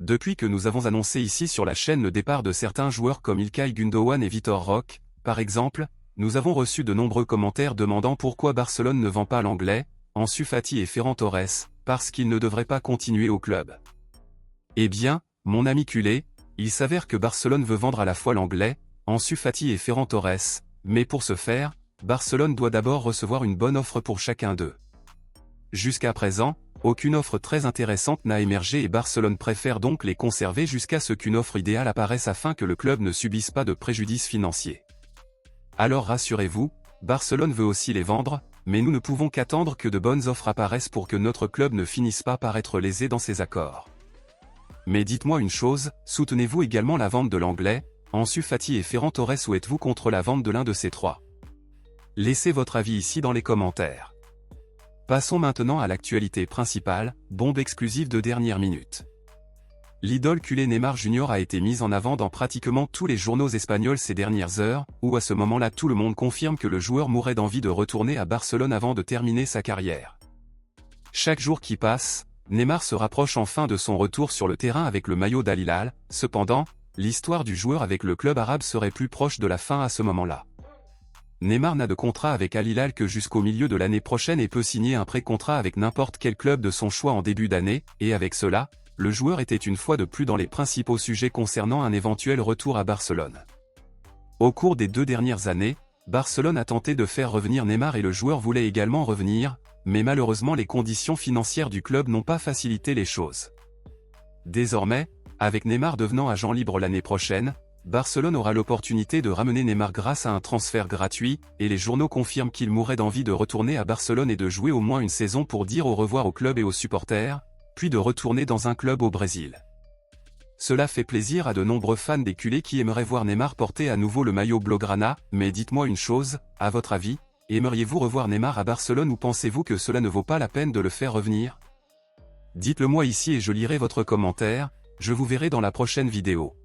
Depuis que nous avons annoncé ici sur la chaîne le départ de certains joueurs comme İlkay Gündoğan et Vitor Roque, par exemple, nous avons reçu de nombreux commentaires demandant pourquoi Barcelone ne vend pas l'anglais, Ansu Fati et Ferran Torres, parce qu'ils ne devraient pas continuer au club. Eh bien, mon ami culé, il s'avère que Barcelone veut vendre à la fois l'anglais, Ansu Fati et Ferran Torres, mais pour ce faire, Barcelone doit d'abord recevoir une bonne offre pour chacun d'eux. Jusqu'à présent, aucune offre très intéressante n'a émergé et Barcelone préfère donc les conserver jusqu'à ce qu'une offre idéale apparaisse afin que le club ne subisse pas de préjudice financier. Alors rassurez-vous, Barcelone veut aussi les vendre, mais nous ne pouvons qu'attendre que de bonnes offres apparaissent pour que notre club ne finisse pas par être lésé dans ces accords. Mais dites-moi une chose, soutenez-vous également la vente de l'anglais, Ansu Fati et Ferran Torres ou êtes-vous contre la vente de l'un de ces trois? Laissez votre avis ici dans les commentaires. Passons maintenant à l'actualité principale, bombe exclusive de dernière minute. L'idole culé Neymar Jr a été mise en avant dans pratiquement tous les journaux espagnols ces dernières heures, où à ce moment-là tout le monde confirme que le joueur mourait d'envie de retourner à Barcelone avant de terminer sa carrière. Chaque jour qui passe, Neymar se rapproche enfin de son retour sur le terrain avec le maillot d'Al Hilal, cependant, l'histoire du joueur avec le club arabe serait plus proche de la fin à ce moment-là. Neymar n'a de contrat avec Al Hilal que jusqu'au milieu de l'année prochaine et peut signer un pré-contrat avec n'importe quel club de son choix en début d'année, et avec cela, le joueur était une fois de plus dans les principaux sujets concernant un éventuel retour à Barcelone. Au cours des 2 dernières années, Barcelone a tenté de faire revenir Neymar et le joueur voulait également revenir, mais malheureusement les conditions financières du club n'ont pas facilité les choses. Désormais, avec Neymar devenant agent libre l'année prochaine, Barcelone aura l'opportunité de ramener Neymar grâce à un transfert gratuit, et les journaux confirment qu'il mourrait d'envie de retourner à Barcelone et de jouer au moins une saison pour dire au revoir au club et aux supporters, puis de retourner dans un club au Brésil. Cela fait plaisir à de nombreux fans des culés qui aimeraient voir Neymar porter à nouveau le maillot blaugrana, mais dites-moi une chose, à votre avis, aimeriez-vous revoir Neymar à Barcelone ou pensez-vous que cela ne vaut pas la peine de le faire revenir? Dites-le moi ici et je lirai votre commentaire, je vous verrai dans la prochaine vidéo.